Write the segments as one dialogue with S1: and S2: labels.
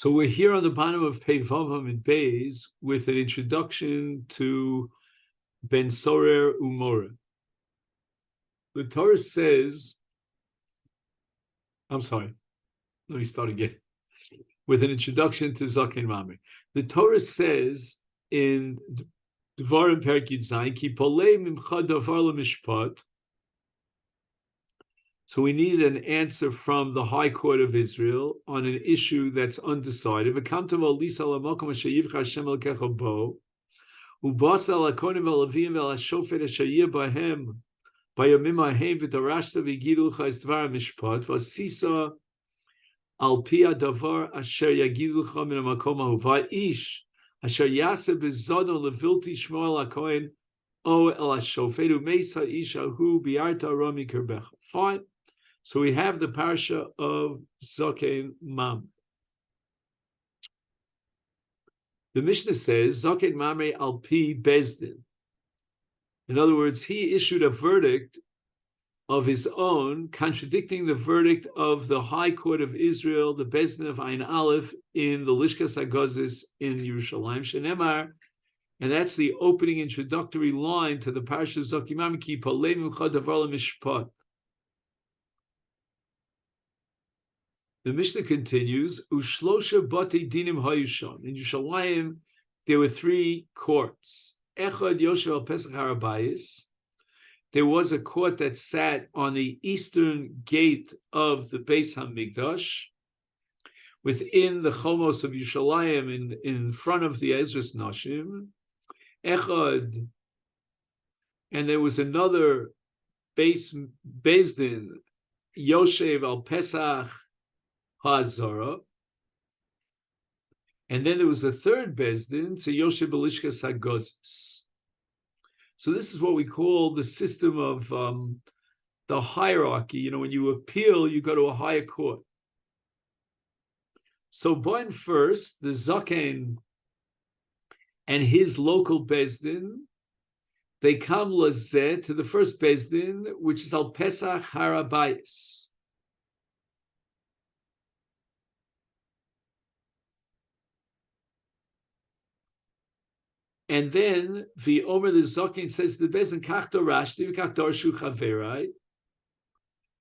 S1: So we're here on the bottom of Pei Vavam and Beis with an introduction to Ben Sorer Umora. The Torah says, let me start again, with an introduction to Zaken Mamre. The Torah says in Dvarim Perek Yud Zayin, Ki polei mimcha davar lemishpat. So we needed an answer from the High Court of Israel on an issue that's undecided. Fine. So we have the parsha of Zaken Mam. The Mishnah says, Zaken Mamre al pi bezdin. In other words, he issued a verdict of his own, contradicting the verdict of the High Court of Israel, the Bezdin of Ein Aleph, in the Lishkas HaGozis in Yerushalayim, Shenemar, and that's the opening introductory line to the parsha of Zaken Mamre, Ki palei mimcha davar lemishpat. The Mishnah continues, Ushlosha bati dinim hayusham. In Yerushalayim, there were three courts. Echad Yoshev al Pesach Harabayis. There was a court that sat on the eastern gate of the Beis Hamikdash, within the Chomos of Yerushalayim, in front of the Ezras Nashim. Echad, and there was another Bezdin, Yoshev al Pesach Hazara, and then there was a third Bezdin to Yoshev Belishkas Hagozis. So this is what we call the system of the hierarchy. You know, when you appeal, you go to a higher court. So born first, the Zaken and his local Bezdin, they come lazeh to the first Bezdin, which is al Pesach Harabayis. And then the Omer the Zaken says to the Bezdin, Kach dorashti v'kach darshu chaverai,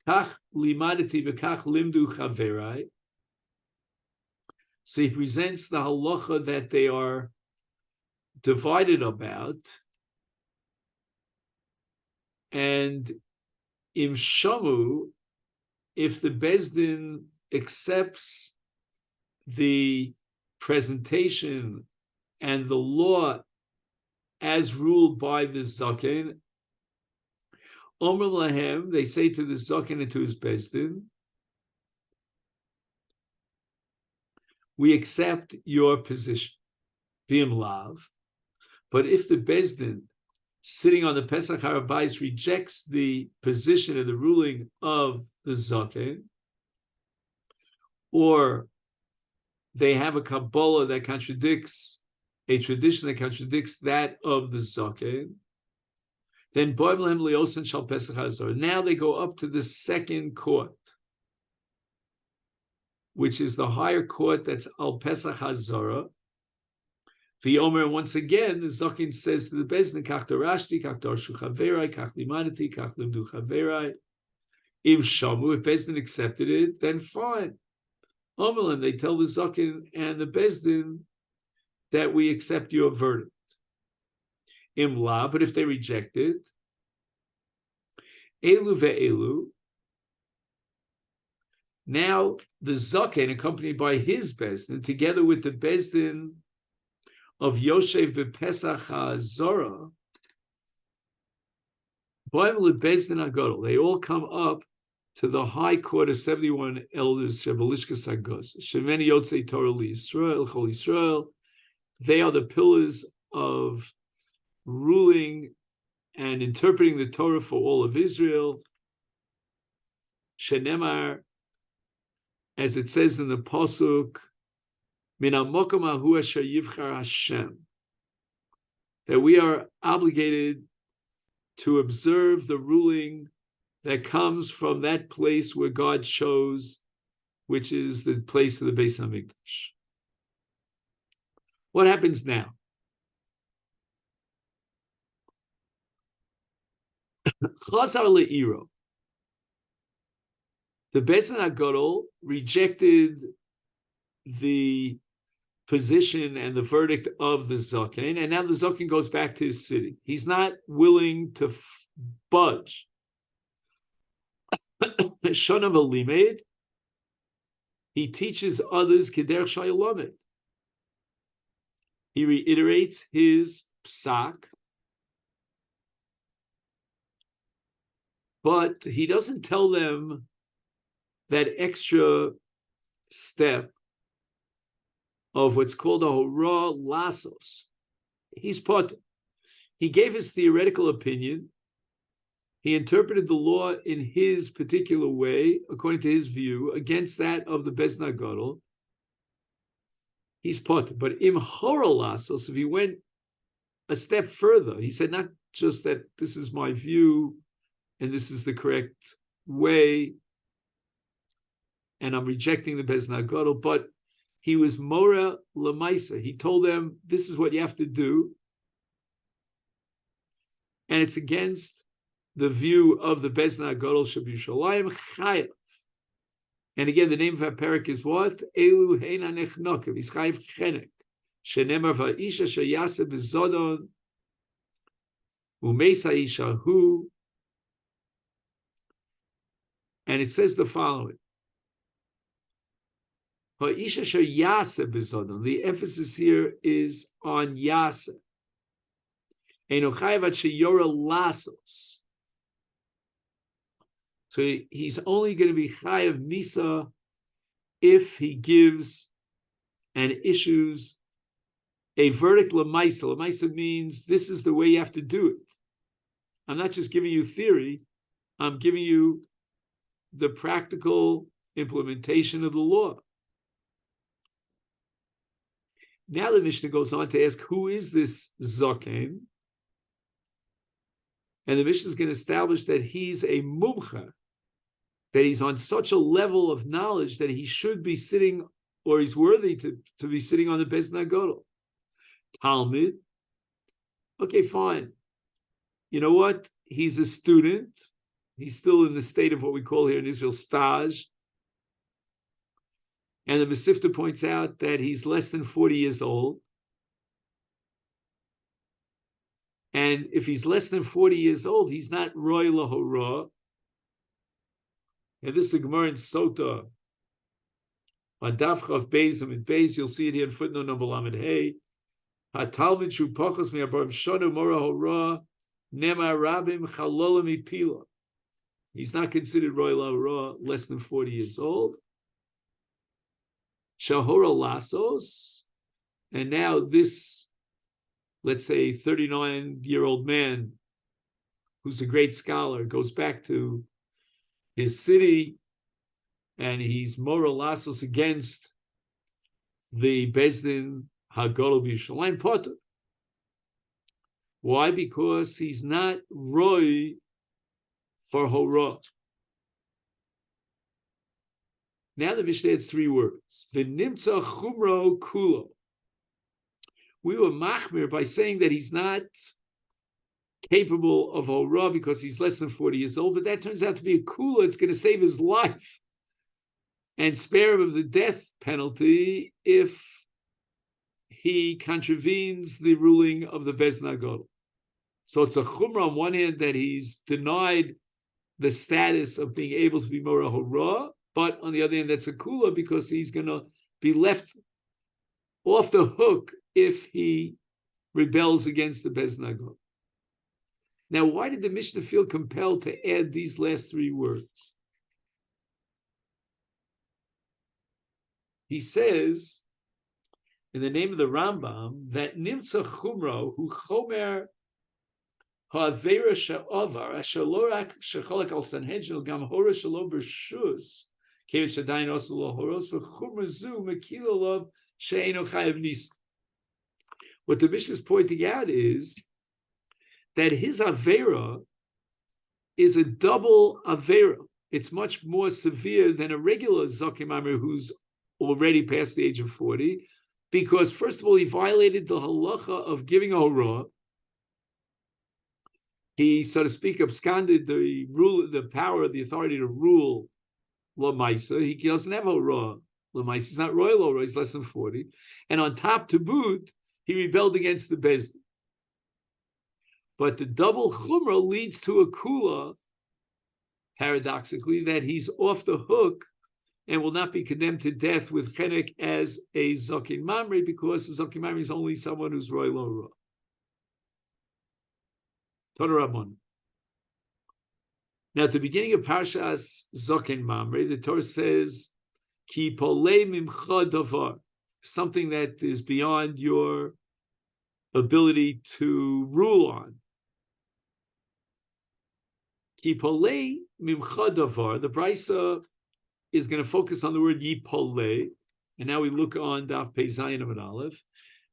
S1: Kach limadati v'kach limdu chaverai. So he presents the halacha that they are divided about, and im shamu, if the Bezdin accepts the presentation and the law as ruled by the Zaken, Omer lahem, they say to the Zaken and to his Bezdin, we accept your position, v'im lav. But if the Bezdin, sitting on the Pesach Harabayis, rejects the position and the ruling of the Zaken, or they have a Kabbalah that contradicts a tradition that contradicts that of the Zaken, then now they go up to the second court, which is the higher court that's al Pesach Hazara. The Omer, once again, the Zaken says to the Bezdin, Kach dorashti, Kach darshu chaverai, Kach limadati, Kach limdu chaverai. Im shamu, if Bezdin accepted it, then fine. Omer, they tell the Zaken and the Bezdin that we accept your verdict. Imla, but if they reject it, elu ve'elu, now the Zaken, accompanied by his Bezdin, together with the Bezdin of Yoshev b'Pesach HaZorah, Bezdin Agadol, they all come up to the high court of 71 elders, Shebalishkas Hagos, Shemeni Yotzei Torah Yisrael, Chol Yisrael. They are the pillars of ruling and interpreting the Torah for all of Israel. Shenemar, as it says in the Pasuk, Min hamokom hahu asher yivchar Hashem, that we are obligated to observe the ruling that comes from that place where God chose, which is the place of the Beis Hamikdash. What happens now? Chazar le'iro. The Beis Din HaGadol rejected the position and the verdict of the Zaken, and now the Zaken goes back to his city. He's not willing to budge. Shanav Alimed, he teaches others Kederch Shayalamed. He reiterates his psak, but he doesn't tell them that extra step of what's called a hora lasos. He's put. He gave his theoretical opinion. He interpreted the law in his particular way, according to his view, against that of the Beis Din HaGadol. He's put. But im hora lasos, if he went a step further, he said not just that this is my view and this is the correct way, and I'm rejecting the Beis Din HaGadol, but he was Mora Lamaisa. He told them, this is what you have to do. And it's against the view of the Beis Din HaGadol Shabushalayim Chayav. And again, the name of our parak is what? Elu Heina Nechnokev. He's Chayav Chenek. Shenemar Va'isha Shayase Bezodon. Umeisa Isha Hu. And it says the following. The emphasis here is on Yasa. So he's only going to be Chayav Misa if he gives and issues a verdict Lamaisa. Lamaisa means this is the way you have to do it. I'm not just giving you theory, I'm giving you the practical implementation of the law. Now the Mishnah goes on to ask, who is this Zaken? And the Mishnah is going to establish that he's a mumcha, that he's on such a level of knowledge that he should be sitting, or he's worthy to be sitting on the Beis Din HaGadol. Talmud. Okay, fine. You know what? He's a student. He's still in the state of what we call here in Israel stage. And the Masechet points out that he's less than 40 years old. And if he's less than 40 years old, he's not Roy Lahora. And this is a Gemara in Sota. On Daf Chav Beis and Beis, you'll see it here in footnote number Lamed Hey. HaTalmid Shu Pachos Me'abarim Shonu Mora Hora Nema Rabim Chalolim Ipila. He's not considered Roy Lahora, less than 40 years old. Shahora Lasos, and now this, let's say, 39-year-old man who's a great scholar goes back to his city and he's Mora Lasos against the Beis Din HaGadol B'Yerushalayim Potter. Why? Because he's not Roy for Hora. Now the Mishnah adds 3 words. V'nimtza chumro kulo. We were machmir by saying that he's not capable of hora because he's less than 40 years old, but that turns out to be a kula. It's going to save his life and spare him of the death penalty if he contravenes the ruling of the Beis Din HaGadol. So it's a chumra on one hand that he's denied the status of being able to be mora hora, but on the other hand, that's a kula because he's going to be left off the hook if he rebels against the Beis Din HaGadol. Now, why did the Mishnah feel compelled to add these last 3 words? He says, in the name of the Rambam, that Nimtza Chumro, who Chomer Ha'avera Sha'avar, Asher Lo Rak Shecholek Al Sanhedrin, Gam Hora Shelo B'Shus, Kevin Shadayin Osu Lo Horos, V'Chumra Zu Mekil Olav She'eno Chayav Nis. What the Mishnah is pointing out is that his Avera is a double Avera. It's much more severe than a regular Zakim Amir who's already past the age of 40, Because first of all, he violated the halacha of giving a horah. He, so to speak, absconded the power, the authority to rule Lamaisa. He doesn't have horah. Lamaisa is not royal horah, he's less than 40. And on top to boot, he rebelled against the Bezdin. But the double chumrah leads to a kula, paradoxically, that he's off the hook and will not be condemned to death with chenek as a zakin mamre, because the zakin mamre is only someone who's royal horah. Toda Rabban. Now, at the beginning of Parshas Zaken Mamre, the Torah says, "Ki polei mimcha davar," something that is beyond your ability to rule on. Ki polei mimcha davar. The Brisa is going to focus on the word yipolei, and now we look on Daf Pei Zayin of an Aleph.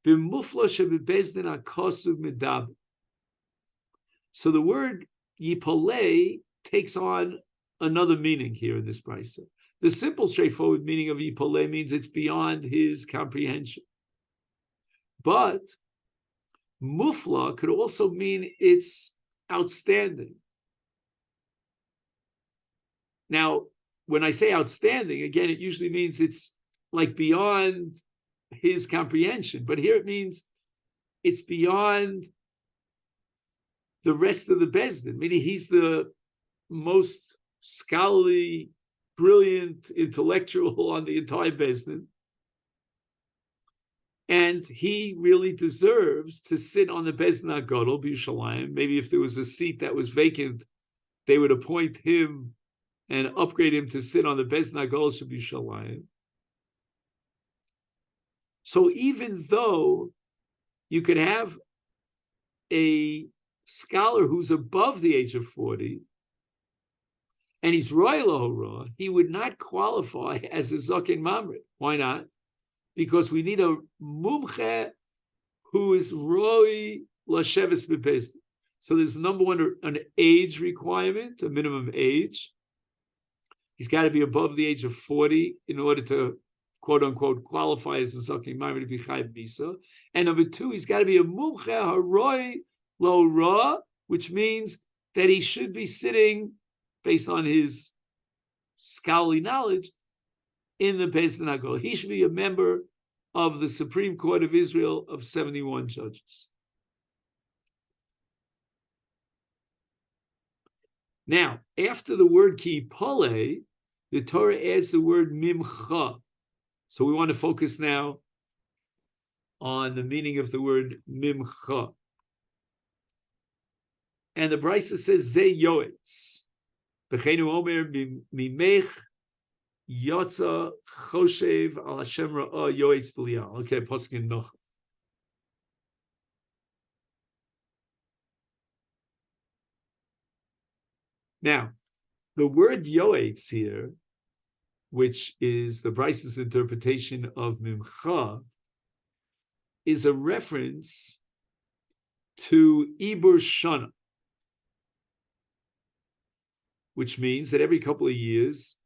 S1: B'mufla shebebezdin akasuv medab. So the word yipolei takes on another meaning here in this brisa. The simple, straightforward meaning of yipolei means it's beyond his comprehension. But mufla could also mean it's outstanding. Now, when I say outstanding, again, it usually means it's like beyond his comprehension. But here it means it's beyond the rest of the Bezdin, meaning he's the most scholarly, brilliant, intellectual on the entire Bezdin. And he really deserves to sit on the Bezdin HaGadol, B'Yushalayim. Maybe if there was a seat that was vacant, they would appoint him and upgrade him to sit on the Bezdin HaGadol B'Yushalayim. So even though you could have a scholar who's above the age of 40, and he's royal horah, he would not qualify as a zaken mamre. Why not? Because we need a mumche who is roi lasheves bebezdin. So there's number one, an age requirement, a minimum age. He's got to be above the age of 40 in order to, quote unquote, qualify as a zaken mamre to be chayv misa. And number two, he's got to be a mumche haroi lo ra, which means that he should be sitting, based on his scholarly knowledge, in the Bezdin HaGadol. He should be a member of the Supreme Court of Israel of 71 judges. Now, after the word ki pole, the Torah adds the word mimcha. So we want to focus now on the meaning of the word mimcha. And the Brisa says, Ze yoetz. B'cheinu omer mimech yotza choshev al Hashem ra'ah yoetz b'liyah. Okay, Pasuk in Noch. Now, the word yoetz here, which is the Brisa's interpretation of mimcha, is a reference to Ibur Shana, which means that every couple of years,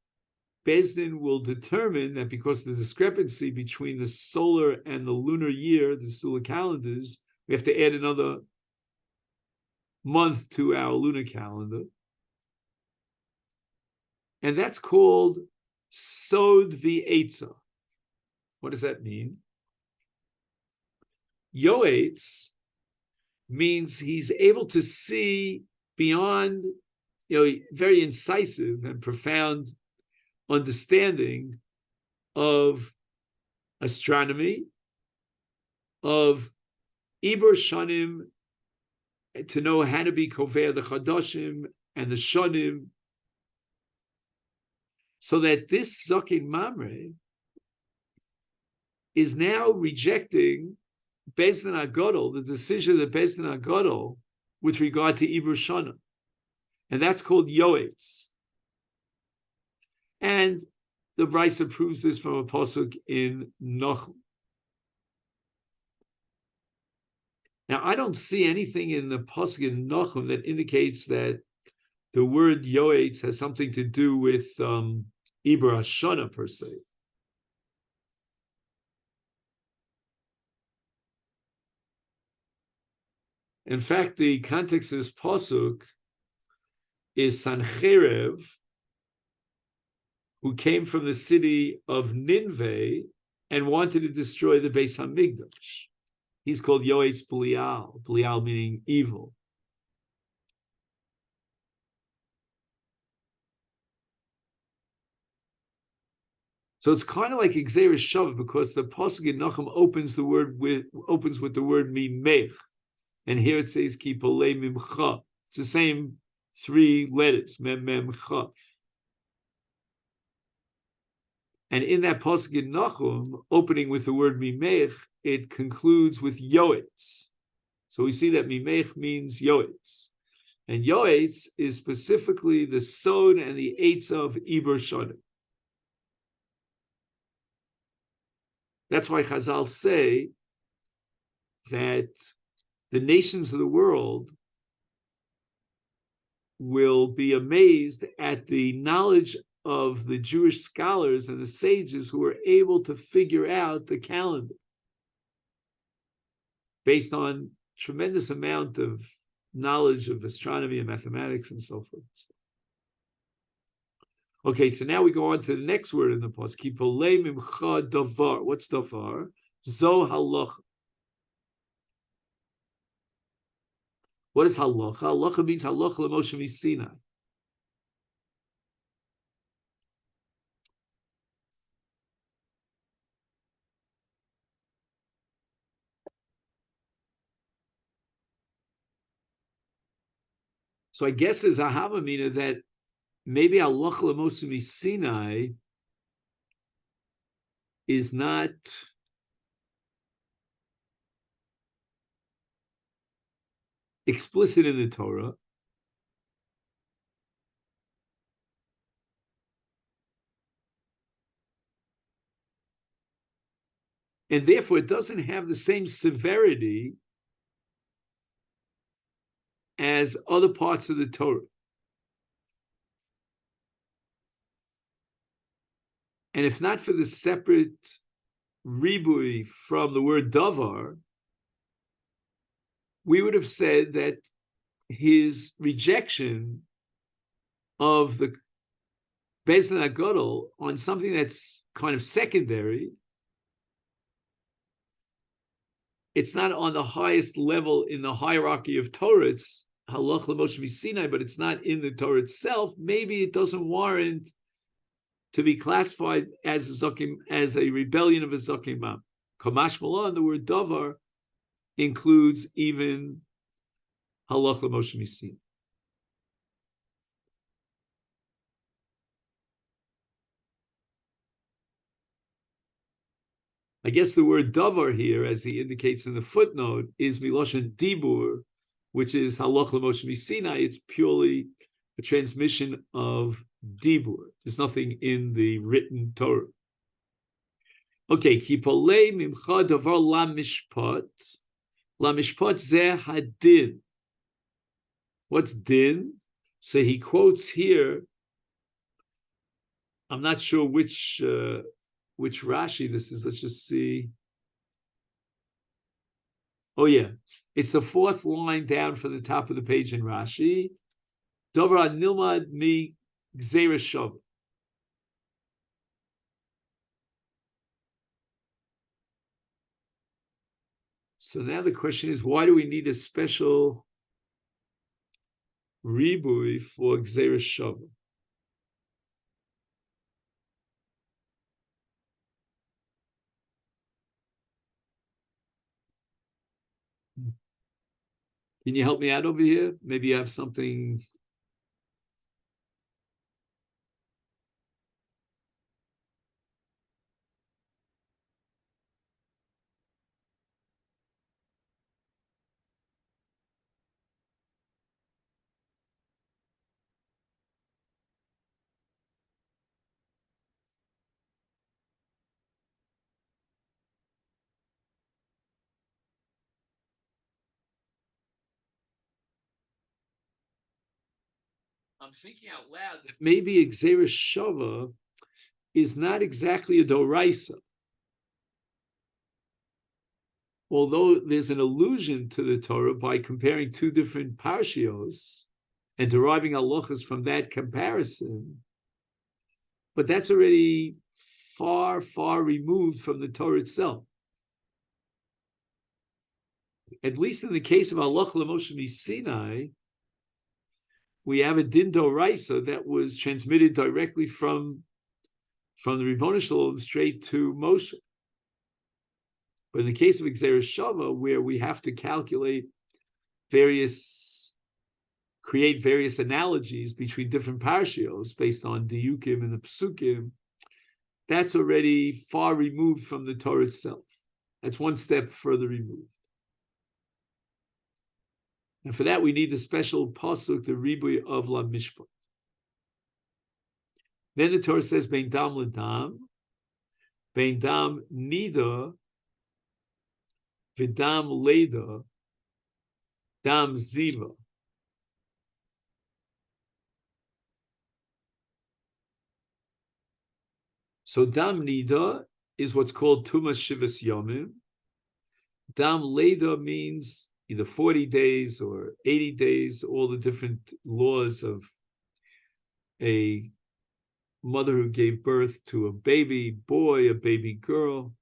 S1: Bezdin will determine that because of the discrepancy between the solar and the lunar year, the solar calendars, we have to add another month to our lunar calendar. And that's called Sod V'Eitzah. What does that mean? Yoetz means he's able to see beyond, very incisive and profound understanding of astronomy, of Ibur Shanim, to know how to be Kovea the Chadashim and the Shanim, so that this Zaken Mamre is now rejecting Bezdin HaGadol, the decision of the Bezdin HaGadol with regard to Ibur Shana. And that's called Yoetz. And the Brisa proves this from a pasuk in Noch. Now, I don't see anything in the pasuk in Nachum that indicates that the word Yoetz has something to do with Ibur Hashana per se. In fact, the context of this pasuk is Sanhedrin, who came from the city of Nineveh and wanted to destroy the Beis Hamikdash. He's called Yoetz Belial, Belial meaning evil. So it's kind of like Gzeirah Shav, because the pasuk in Nachum opens with the word mimech, and here it says ki polei mimcha. It's the same three letters, mem mem cha. And in that pasuk in Nachum, opening with the word mimech, it concludes with yoetz. So we see that mimech means yoetz, and yoetz is specifically the sod and the eitz of Iber Shadim. That's why Chazal say that the nations of the world will be amazed at the knowledge of the Jewish scholars and the sages who were able to figure out the calendar based on tremendous amount of knowledge of astronomy and mathematics and so forth. Okay, so now we go on to the next word in the pasuk. Ki polei mimcha davar. What's davar? Zo halacha. What is halacha? Halacha means halacha l'Moshe miSinai. So I guess there's a havamina that maybe halacha l'Moshe miSinai is not explicit in the Torah, and therefore it doesn't have the same severity as other parts of the Torah. And if not for the separate ribui from the word davar, we would have said that his rejection of the Beis Din HaGadol on something that's kind of secondary, it's not on the highest level in the hierarchy of Torah. It's halach l'Moshe miSinai, but it's not in the Torah itself. Maybe it doesn't warrant to be classified as a rebellion of a zakimam. Kamash Malan, the word davar includes even halach l'Moshe miSinai. I guess the word davar here, as he indicates in the footnote, is miloshen dibur, which is halach l'Moshe miSinai. It's purely a transmission of dibur. There's nothing in the written Torah. Okay, ki polei mimcha davar la mishpat. La mishpat zeh hadin. What's din? So he quotes here. I'm not sure which Rashi this is. Let's just see. Oh yeah, it's the fourth line down from the top of the page in Rashi. Davar nilmad mi gzeira shav. So now the question is, why do we need a special ribui for gzeira shav? Can you help me out over here? Maybe you have something. I'm thinking out loud that maybe a gzeira shava is not exactly a doraisa. although there's an allusion to the Torah by comparing two different parshios and deriving halachas from that comparison, but that's already far, far removed from the Torah itself. At least in the case of Halach L'Moshe Sinai, we have a din d'oraisa that was transmitted directly from the Ribbono Shel Olam straight to Moshe. But in the case of Gzeira Shava, where we have to create various analogies between different parshios based on diukim and the psukim, that's already far removed from the Torah itself. That's one step further removed. And for that, we need the special pasuk, the ribui of la mishpat. Then the Torah says, "Bein dam ledam, bein dam nida, v'dam leda, dam ziva." So dam nida is what's called tumas shivas yomim. Dam leda means either 40 days or 80 days, all the different laws of a mother who gave birth to a baby boy, a baby girl.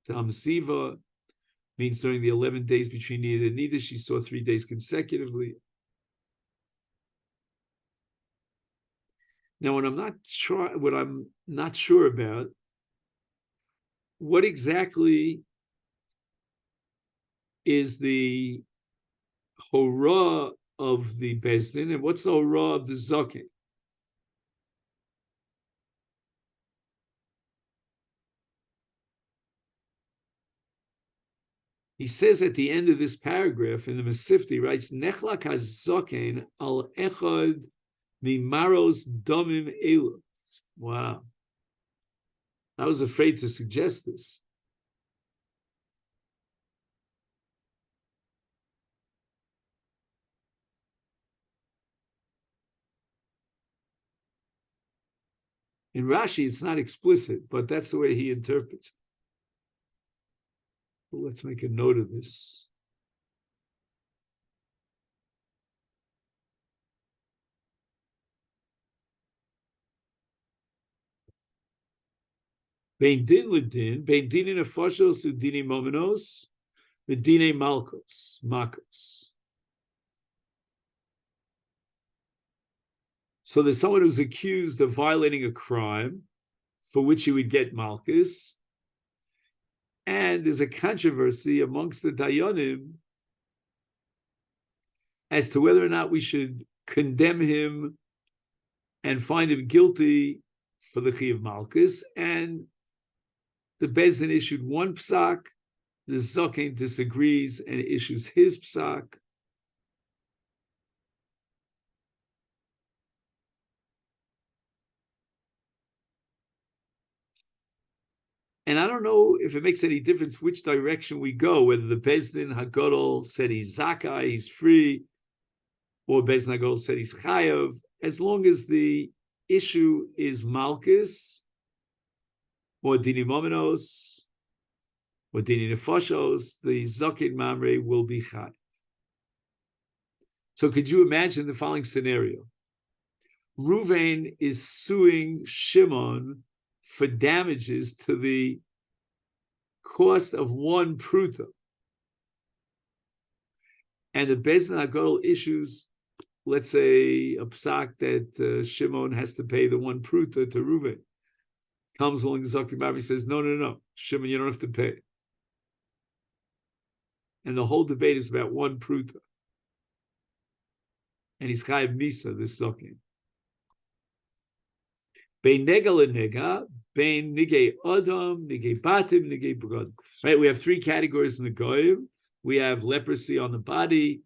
S1: Dam ziva means during the 11 days between Nida and Nida, she saw 3 days consecutively. Now, what I'm not sure about, what exactly is the hora of the Bezdin, and what's the hora of the Zaken? He says at the end of this paragraph in the Masechet, he writes, Nechlak HaZaken al echad mimaros domim elu. Wow. I was afraid to suggest this. In Rashi, it's not explicit, but that's the way he interprets it. Well, let's make a note of this. Bein din ledin, bein dini nefashos udini momenos, udini makos. So there's someone who's accused of violating a crime for which he would get malchus, and there's a controversy amongst the dayanim as to whether or not we should condemn him and find him guilty for the chiyuv malchus. And the Bezdin issued one psak, the Zaken disagrees and issues his psak. And I don't know if it makes any difference which direction we go, whether the Bezdin Hagadol said he's Zakai, he's free, or Bezdin Hagadol said he's Chayav, as long as the issue is Malchus, or Dini Momenos, or Dini Nefashos, the Zakin Mamre will be Chayav. So could you imagine the following scenario? Ruvain is suing Shimon for damages to the cost of one pruta. And the Bezdin Hagadol issues, let's say, a psak that Shimon has to pay the one pruta to Ruvain. Comes along Zakin Mamre, says, no, Shimon, you don't have to pay. And the whole debate is about one pruta. And he's chayav misa, this Zakin. Bein nega lenega, bein nigei adam, nigei batim, nigei begadim. Right, we have 3 categories in the goyim. We have leprosy on the body,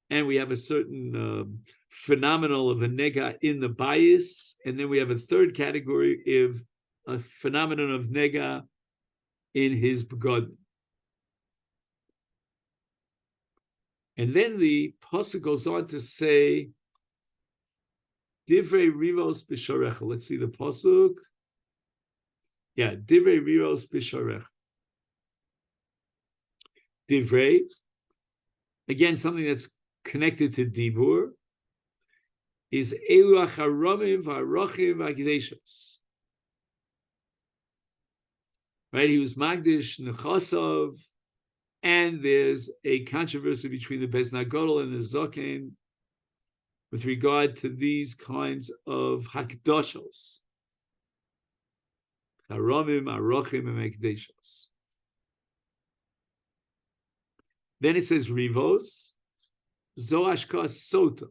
S1: and we have a certain phenomenon of a nega in the bias, and then we have a third category of a phenomenon of nega in his begadim. And then the pasuk goes on to say, Divrei rivos b'sharecha. Let's see the pasuk. Yeah, Divrei rivos b'sharecha. Divrei, again, something that's connected to Dibur, is Elu Acharomim V'Arochim V'Agdeshos. Right, he was Magdish Nechosov, and there's a controversy between the Beis Nagodol and the Zoken with regard to these kinds of Hakdoshos. Charomim, Arochim, and Mekdeshos. Then it says Rivos, Zoashka Sota.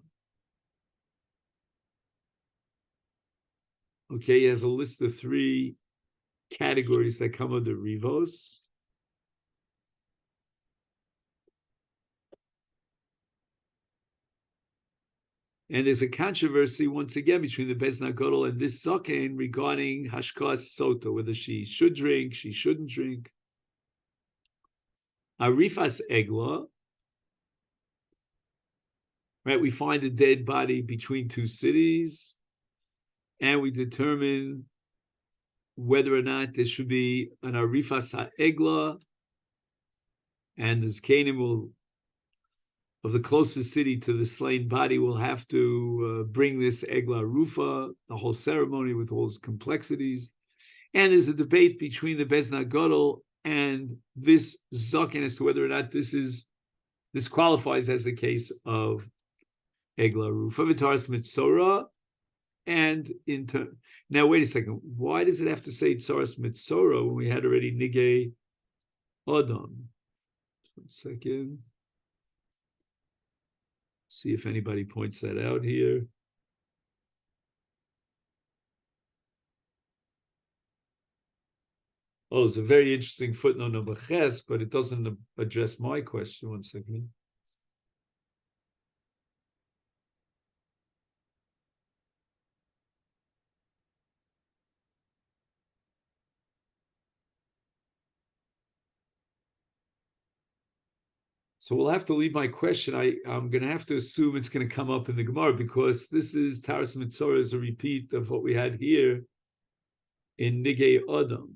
S1: Okay, he has a list of 3 categories that come under Rivos. And there's a controversy once again between the Beis Nagodol and this Zoken regarding Hashkas Sota, whether she should drink, she shouldn't drink. Arifas Egla, right? We find a dead body between 2 cities, and we determine whether or not there should be an Arifas Egla, and the Zkanim will, of the closest city to the slain body, will have to bring this Egla Rufa, the whole ceremony with all its complexities. And there's a debate between the Beis Nagodol and this Zoken as to whether or not this qualifies as a case of Egla Rufa, V'taras Mitzora, and in turn. Now, wait a second. Why does it have to say Tzaras Mitzora when we had already Nigei Odom? 1 second. See if anybody points that out here. Oh, it's a very interesting footnote number Ches, but it doesn't address my question. 1 second. So we'll have to leave my question. I'm going to have to assume it's going to come up in the Gemara, because this is Taras Mitzorah, is a repeat of what we had here in Nigei Adam.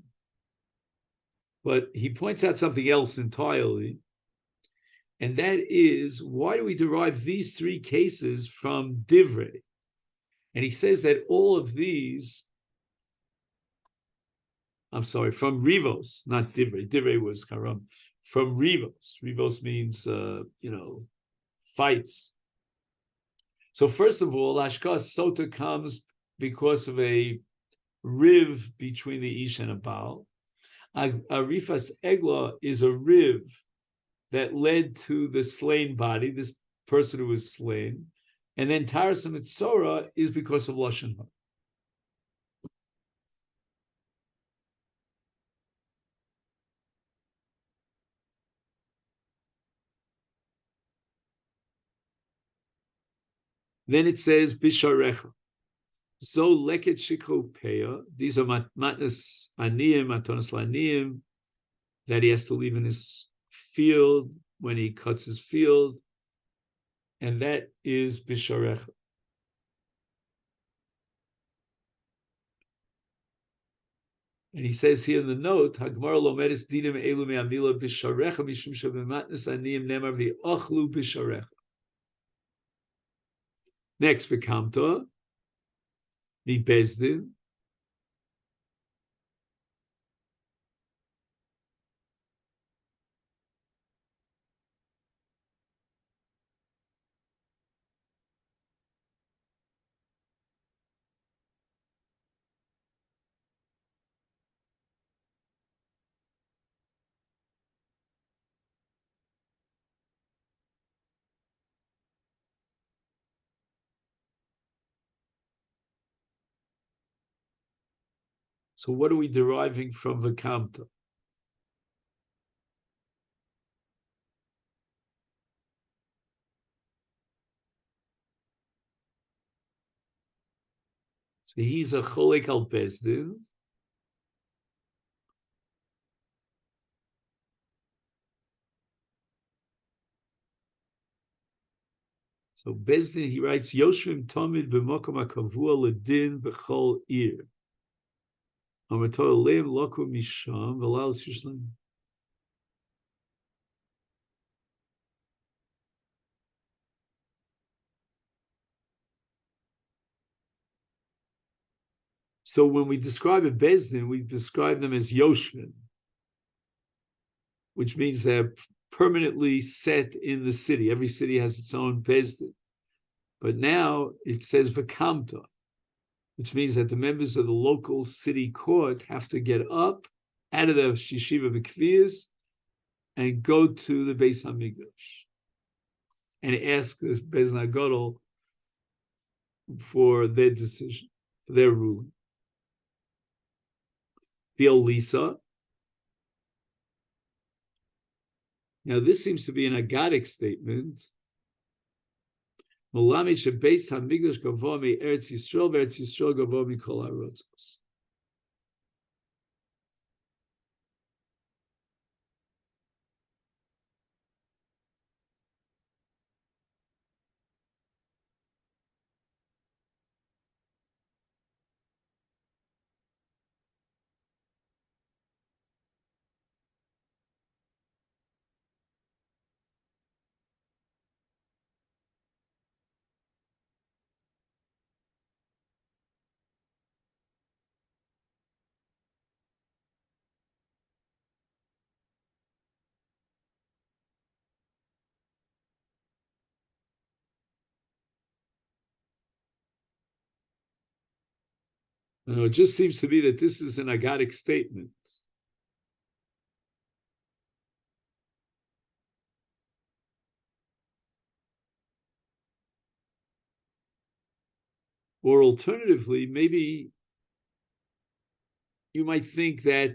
S1: But he points out something else entirely, and that is, why do we derive these 3 cases from Divrei? And he says that all of these, I'm sorry, from Rivos, not Divrei. Divrei was Karam. From Rivos. Rivos means, fights. So first of all, Ashkas Sota comes because of a riv between the Ish and a Baal. Arifas Egla is a riv that led to the slain body, this person who was slain. And then Taras Mitzora is because of Lashon Hara. Then it says Bisharecha. So leket shikro peya. These are matnas aniyim, matonas laniyim, that he has to leave in his field when he cuts his field, and that is Bisharecha. And he says here in the note, Hagmar lomedis dinim elu me'amila Bisharecha mishum shebematnas aniyim nemar v'ochlu Bisharecha. Next, V'kamta, the Bezdin. So what are we deriving from V'kamta? So he's a cholek al Bezdin. So Bezdin, he writes, Yoshvim Tomid b'mokom hakavua l'din b'chol ir. Amato leim loku misham v'lal shishlim. So when we describe a Bezdin, we describe them as Yoshvin, which means they're permanently set in the city. Every city has its own Bezdin. But now it says Vakamta, which means that the members of the local city court have to get up out of the Shishiva B'Kviyas and go to the Beis HaMikdash and ask the Beis HaGadol for their decision, for their ruling. The Elisa. Now, this seems to be an Agadic statement. Molami shebeis hamigdash gavoa mi Eretz Yisrael, Eretz Yisrael gavoa mi kol ha'arotzos. It just seems to be that this is an Agadic statement. Or alternatively, maybe you might think that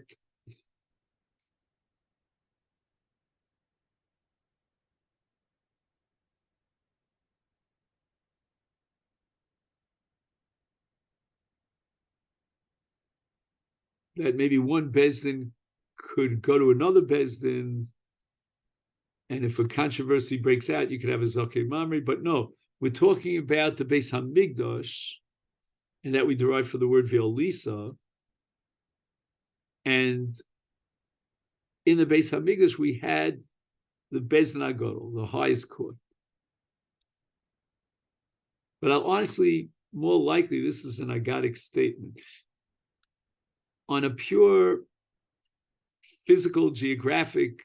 S1: maybe one Bezdin could go to another Bezdin, and if a controversy breaks out, you could have a Zakei Mamri. But no, we're talking about the Beis HaMikdash, and that we derive from the word Ve'olisa. And in the Beis HaMikdash, we had the Bezdin HaGadol, the highest court. But honestly, more likely, this is an Agadic statement. On a pure physical, geographic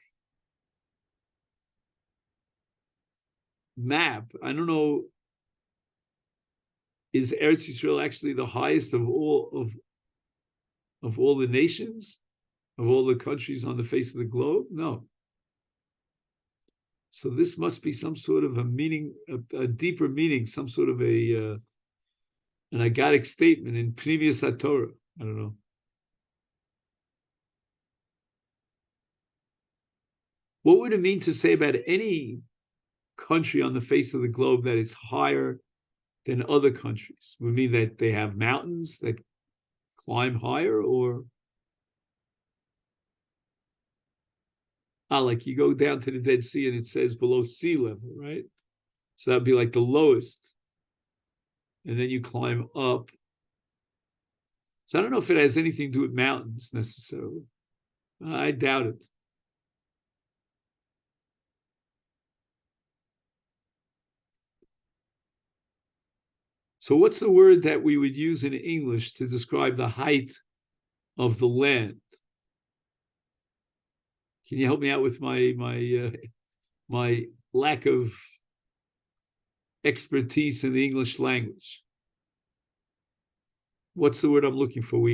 S1: map, I don't know, is Eretz Yisrael actually the highest of all the nations, of all the countries on the face of the globe? No. So this must be some sort of a meaning, a deeper meaning, some sort of an Agadic statement in previous HaTorah. I don't know. What would it mean to say about any country on the face of the globe that it's higher than other countries? Would it mean that they have mountains that climb higher, or like you go down to the Dead Sea and it says below sea level, right? So that'd be like the lowest. And then you climb up. So I don't know if it has anything to do with mountains necessarily. I doubt it. So what's the word that we would use in English to describe the height of the land? Can you help me out with my lack of expertise in the English language? What's the word I'm looking for?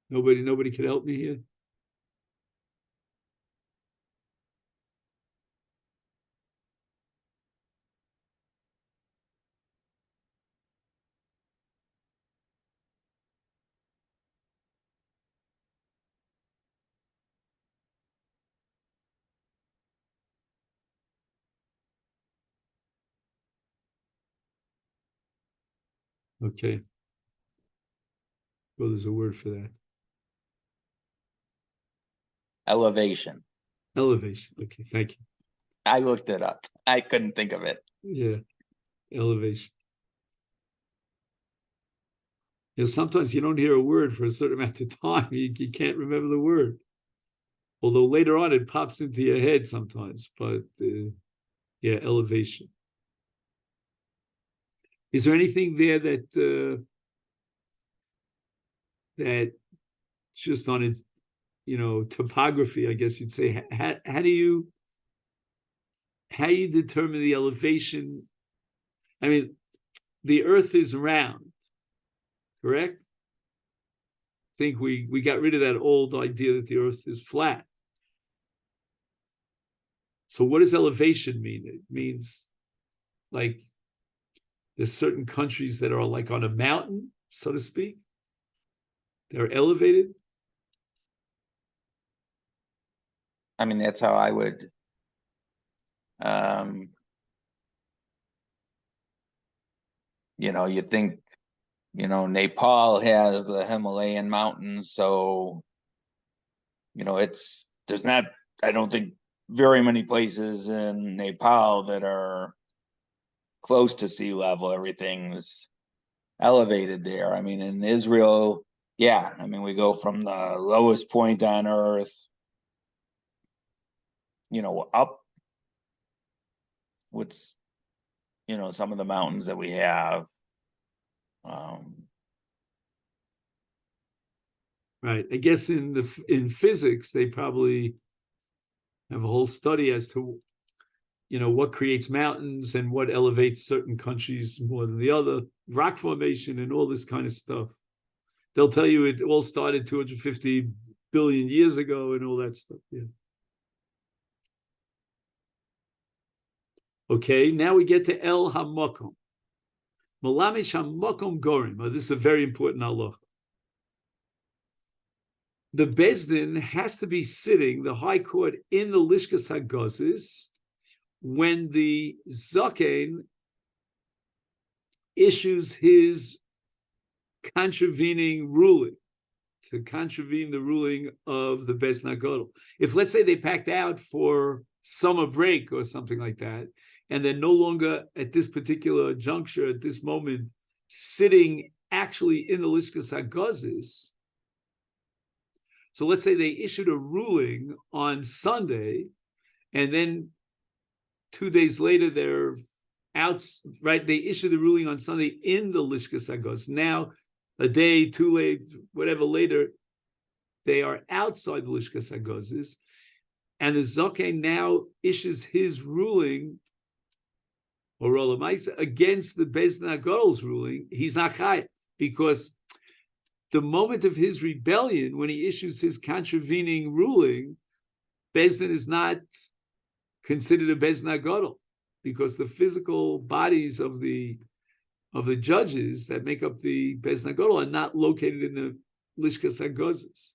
S1: Nobody can help me here. Okay. Well, there's a word for that.
S2: Elevation.
S1: Elevation. Okay, thank you.
S2: I looked it up. I couldn't think of it.
S1: Yeah, elevation. Sometimes you don't hear a word for a certain amount of time. You can't remember the word. Although later on it pops into your head sometimes. But Yeah, elevation. Is there anything there that that just on it, topography, I guess you'd say, how do you determine the elevation? I mean, the earth is round, correct? I think we got rid of that old idea that the earth is flat. So what does elevation mean? It means like there's certain countries that are like on a mountain, so to speak. They're elevated.
S2: I mean, that's how I would you think, Nepal has the Himalayan mountains, so there's not, I don't think, very many places in Nepal that are close to sea level. Everything's elevated there. I mean, in Israel, yeah, I mean, we go from the lowest point on earth, up with, some of the mountains that we have.
S1: Right. I guess in physics, they probably have a whole study as to, what creates mountains and what elevates certain countries more than the other, rock formation and all this kind of stuff. They'll tell you it all started 250 billion years ago and all that stuff. Yeah. Okay, now we get to El HaMakom. Malamish HaMakom Gorim. Oh, this is a very important halacha. The Bezdin has to be sitting, the high court, in the Lishkas HaGozis when the Zaken issues his contravening ruling, to contravene the ruling of the Bezdin HaGodol. If, let's say, they packed out for summer break or something like that, and they're no longer at this particular juncture, at this moment, sitting actually in the Lishkas HaGozis. So let's say they issued a ruling on Sunday, and then 2 days later they're out, right? They issued the ruling on Sunday in the Lishkas HaGozis. Now, a day, too late, whatever later, they are outside the Lishkas HaGozis, and the Zaken now issues his ruling, or Rolamaisa, against the Bezdin HaGodol's ruling. He's not chayav, because the moment of his rebellion, when he issues his contravening ruling, Bezdin is not considered a Bezdin HaGodol, because the physical bodies of the judges that make up the Bezdin HaGodol are not located in the Lishkas HaGozis.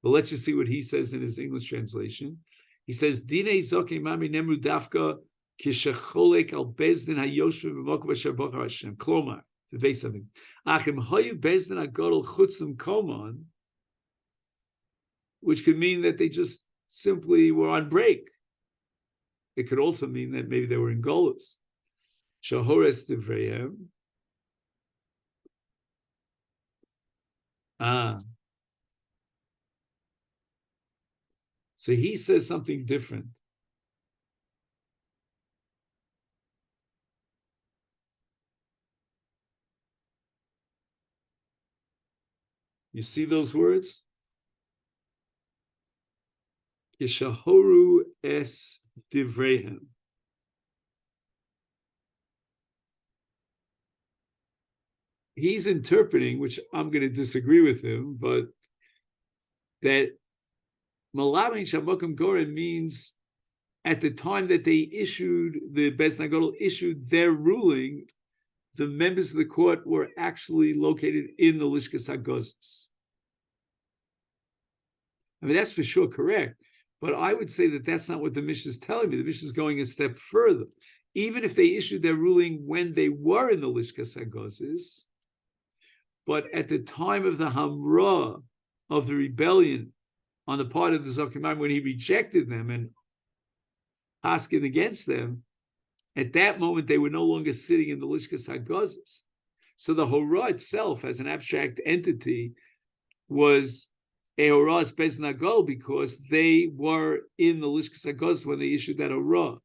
S1: But let's just see what he says in his English translation. He says, Dinei Zokim Mami Nemru Dafka Kishacholek al Bezdin HaYoshvim B'Mokav Asher Bochar Hashem. Klomar, the base of it. Achim Hoyu Bezdin HaGodol Chutzim Koman, which could mean that they just simply were on break. It could also mean that maybe they were in Golus. Shahores Devrehem. So he says something different. You see those words? Yeshahoru es divrehem. He's interpreting, which I'm going to disagree with him, but that Malamin Shamokim Goren means at the time that they issued, the Bezdin HaGodol issued their ruling, the members of the court were actually located in the Lishkas HaGozis. I mean, that's for sure correct, but I would say that that's not what the Mishnah is telling me. The Mishnah is going a step further. Even if they issued their ruling when they were in the Lishkas HaGozis, but at the time of the Hamra, of the rebellion on the part of the Zakimam, when he rejected them and asking against them, at that moment they were no longer sitting in the Lishkas HaGozis. So the Horah itself, as an abstract entity, was Ehoras Beis Nagol, because they were in the Lishkas Hagos when they issued that Hora.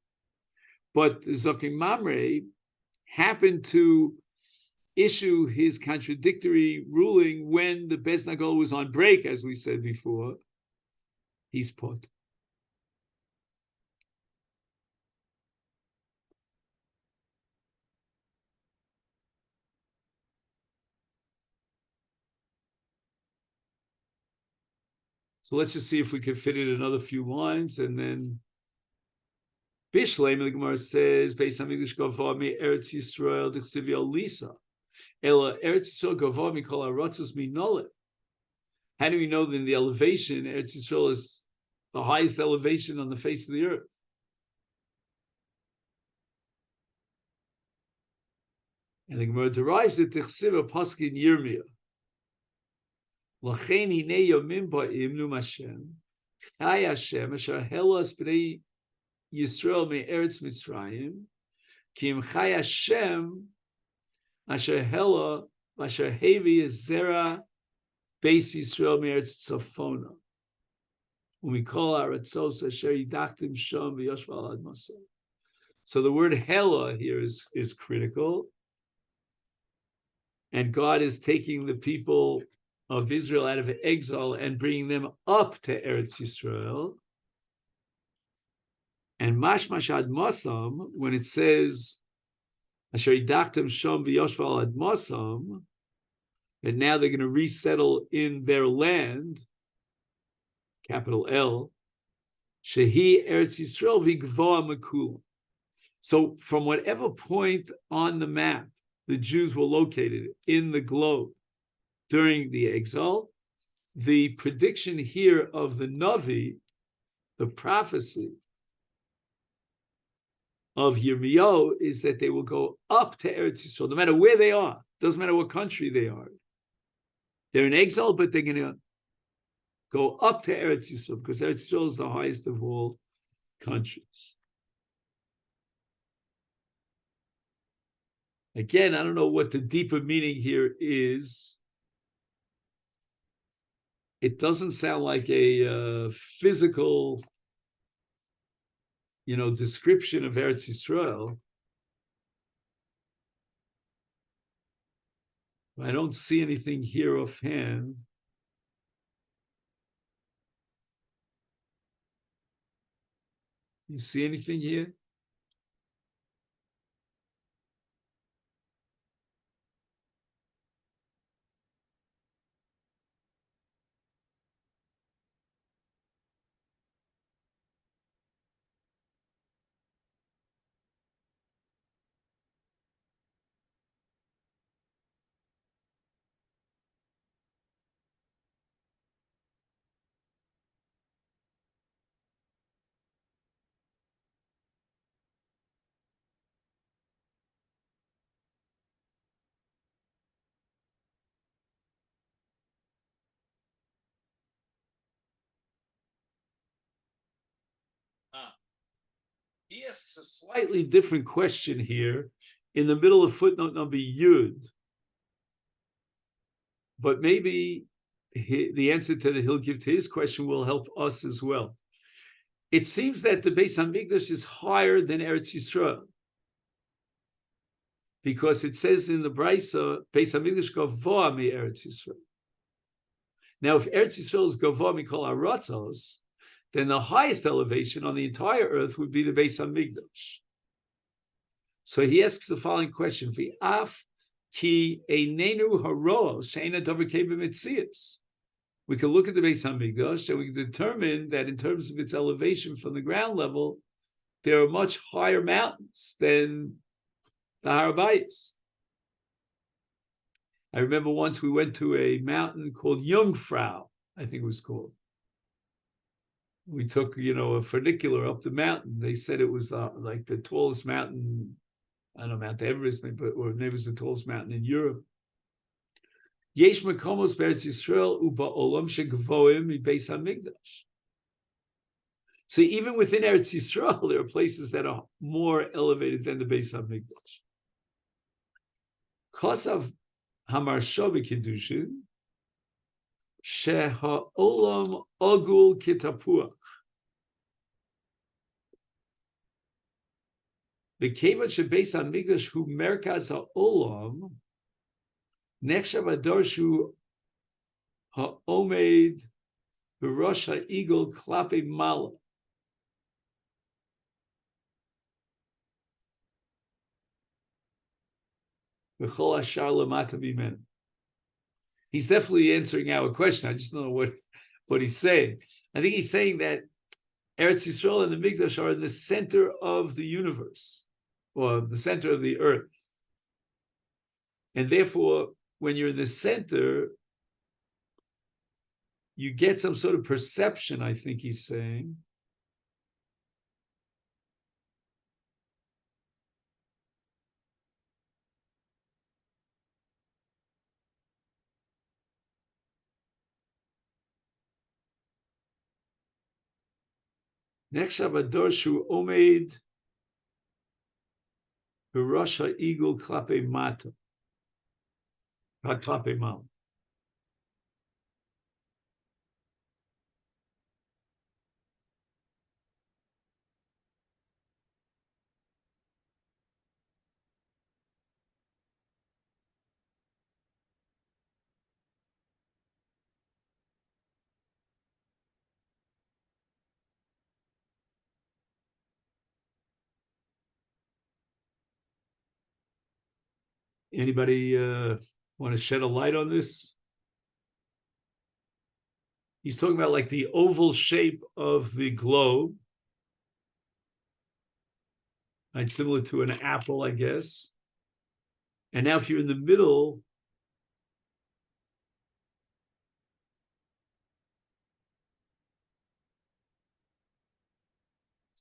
S1: But Zokim Mamre happened to issue his contradictory ruling when the Beis Nagol was on break, as we said before. He's put. So let's just see if we can fit in another few lines, and then Bishlei, the Gemara says, Beis Hamikdash Gavah mi Eretz Yisrael d'chsivi al Lisa, Ela Eretz Yisrael Gavah mi kol haratzos minolet. How do we know that in the elevation, Eretz Yisrael is the highest elevation on the face of the earth? And the Gemara derives it d'chsiv a pasuk in Yirmiyah. L'chein hinei yomim ba'im nu Hashem, Chai Hashem asher helas b'nei Yisrael me Eretz Mitzrayim, ki im Chai Hashem asher hela asher hevi zera Beis Yisrael me Eretz Tzafona. When we call our Ratzos asher yidachtim sham v'yoshval ad masa. So the word hela here is critical, and God is taking the people of Israel out of exile and bringing them up to Eretz Yisrael. And mashmash ad masam, when it says asher yidachtem sham v'yoshval ad masam, that now they're going to resettle in their land, capital L, shehi Eretz Yisrael v'gvoa mekulam. So from whatever point on the map the Jews were located in the globe during the exile, the prediction here of the Navi, the prophecy of Yirmiyahu, is that they will go up to Eretz Yisrael, no matter where they are. Doesn't matter what country they are. They're in exile, but they're going to go up to Eretz Yisrael, because Eretz Yisrael is the highest of all countries. Again, I don't know what the deeper meaning here is. It doesn't sound like a physical, description of Eretz Yisrael. I don't see anything here offhand. You see anything here? He asks a slightly different question here in the middle of footnote number Yud. But maybe the answer that he'll give to his question will help us as well. It seems that the Beis Hamikdash is higher than Eretz Yisrael, because it says in the Brisa, Beis Hamikdash gavoa mi Eretz Yisrael. Now, if Eretz Yisrael is gavoa mikol haratzos, then the highest elevation on the entire earth would be the Beis Hamikdash. So he asks the following question: V'af ki einenu haro she'ena davar kei b'mitzias. We can look at the Beis Hamikdash and we can determine that in terms of its elevation from the ground level, there are much higher mountains than the Har Bayis. I remember once we went to a mountain called Jungfrau, I think it was called. We took, a funicular up the mountain. They said it was like the tallest mountain, I don't know, Mount Everest, or maybe it was the tallest mountain in Europe. Yesh makomos be'Eretz Yisrael u'ba'olam shegavoim mi'Beis Hamikdash. So even within Eretz Yisrael, there are places that are more elevated than the Beis Hamikdash. Kosav Hamarsha b'Kiddushin She'ha'olam ogul kitapuach. The kevat shebeis hamikdash hu merkaz ha'olam nechshav adorshu ha'omed b'rosh ha'igol klape mala. V'chol hashar lamata b'menu. He's definitely answering our question. I just don't know what he's saying. I think he's saying that Eretz Yisrael and the Mikdash are in the center of the universe, or the center of the earth. And therefore, when you're in the center, you get some sort of perception, I think he's saying. Nechshav adorshu omed b'rosh ha'igul klape mata. Klape mal. Anybody want to shed a light on this? He's talking about like the oval shape of the globe, like similar to an apple, I guess. And now if you're in the middle,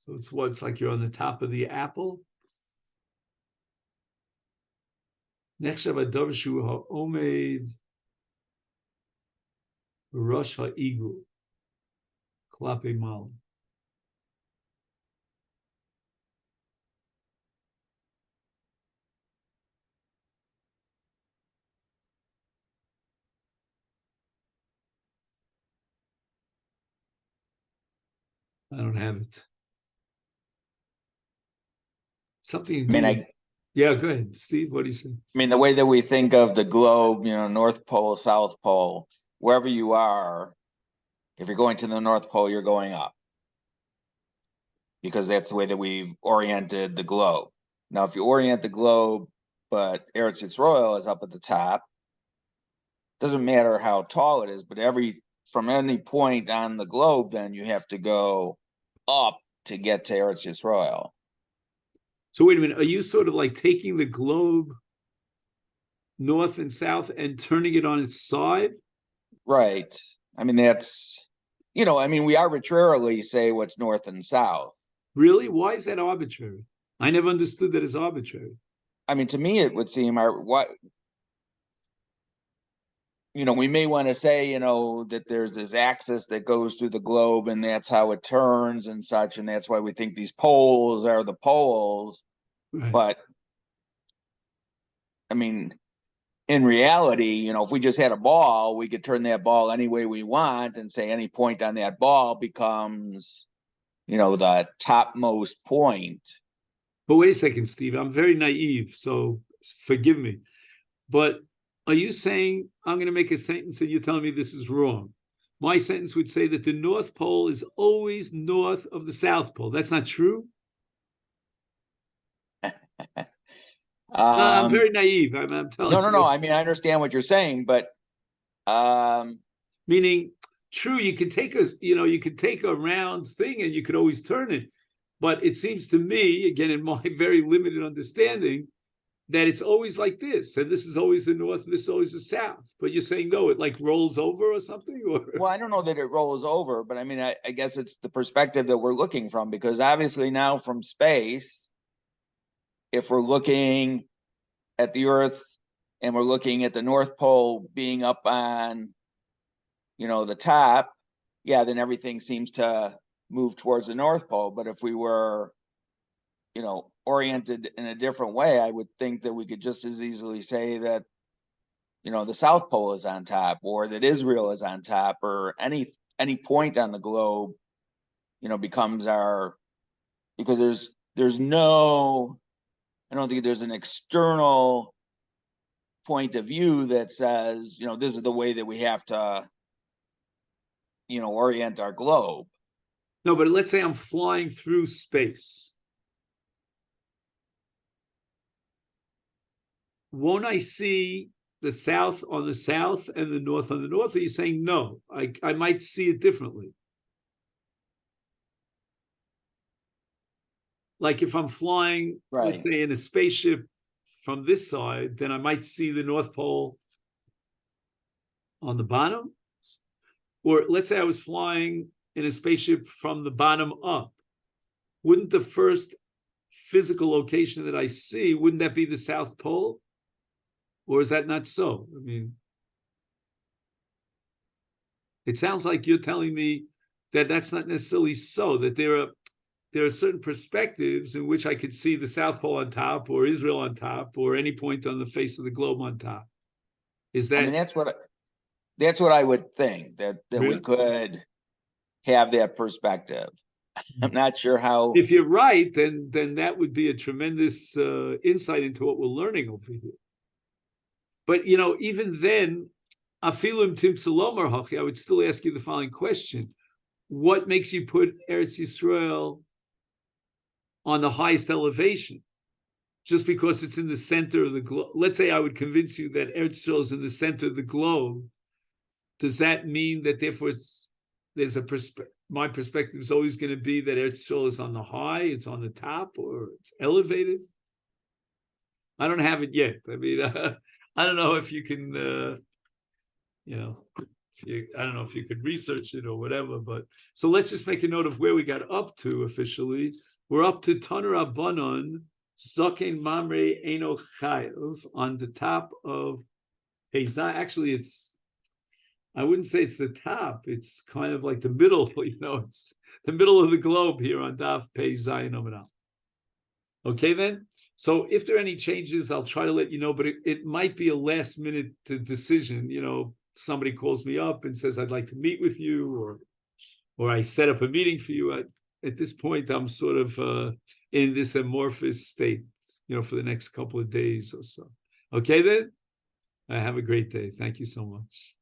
S1: so it's what, it's like you're on the top of the apple. Nechshav adorshu ha'omed b'rosh ha'igul klape mal. I don't have it. Something to do with, yeah, go ahead, Steve. What do you say?
S2: I mean, the way that we think of the globe, North Pole, South Pole, wherever you are, if you're going to the North Pole, you're going up. Because that's the way that we've oriented the globe. Now, if you orient the globe, but Eretz Yisrael is up at the top, doesn't matter how tall it is, but from any point on the globe, then you have to go up to get to Eretz Yisrael.
S1: So wait a minute, are you sort of like taking the globe north and south and turning it on its side?
S2: Right. I mean, that's, we arbitrarily say what's north and south.
S1: Really? Why is that arbitrary? I never understood that as arbitrary.
S2: I mean, to me, it would seem we may want to say, that there's this axis that goes through the globe and that's how it turns and such. And that's why we think these poles are the poles. Right. But I mean, in reality, if we just had a ball, we could turn that ball any way we want and say any point on that ball becomes, the topmost point.
S1: But wait a second, Steve, I'm very naive, so forgive me. But are you saying I'm going to make a sentence and you're telling me this is wrong? My sentence would say that the North Pole is always north of the South Pole. That's not true? I'm very naive. I'm telling you.
S2: No. I mean, I understand what you're saying, but
S1: meaning, true, you could take a round thing and you could always turn it. But it seems to me, again, in my very limited understanding, that it's always like this, and this is always the north, and this is always the south. But you're saying, no, it like rolls over or something? Or?
S2: Well, I don't know that it rolls over, but I mean, I guess it's the perspective that we're looking from, because obviously now from space, if we're looking at the Earth and we're looking at the North Pole being up on, the top, yeah, then everything seems to move towards the North Pole. But if we were, oriented in a different way, I would think that we could just as easily say that the South Pole is on top, or that Israel is on top, or any point on the globe, becomes our, because there's no, I don't think there's an external point of view that says, this is the way that we have to, orient our globe.
S1: No, but let's say I'm flying through space. Won't I see the south on the south and the north on the north? Or are you saying no? I might see it differently. Like if I'm flying,
S2: Right,
S1: let's say in a spaceship from this side, then I might see the North Pole on the bottom. Or let's say I was flying in a spaceship from the bottom up. Wouldn't the first physical location that I see, wouldn't that be the South Pole? Or is that not so? I mean, it sounds like you're telling me that that's not necessarily so, that there are certain perspectives in which I could see the South Pole on top, or Israel on top, or any point on the face of the globe on top. Is that?
S2: I mean, that's what I would think, that
S1: really?
S2: we could have that perspective. I'm not sure how.
S1: If you're right, then that would be a tremendous insight into what we're learning over here. But even then, afilim timsalomar hachi, I would still ask you the following question: what makes you put Eretz Yisrael on the highest elevation? Just because it's in the center of the globe? Let's say I would convince you that Eretz Yisrael is in the center of the globe. Does that mean that therefore there's my perspective is always going to be that Eretz Yisrael is on the high, it's on the top, or it's elevated? I don't have it yet. I mean, I don't know if you can, I don't know if you could research it or whatever. But so let's just make a note of where we got up to officially. We're up to Taner Abanon, Zoken Mamre Eno Chayev, on the top of Pezai. Actually, I wouldn't say it's the top. It's kind of like the middle, it's the middle of the globe here on Daf Pezai and Omenal. Okay, then? So if there are any changes, I'll try to let you know, but it might be a last minute decision. Somebody calls me up and says, I'd like to meet with you, or I set up a meeting for you. At this point, I'm sort of in this amorphous state, for the next couple of days or so. Okay, then? Have a great day. Thank you so much.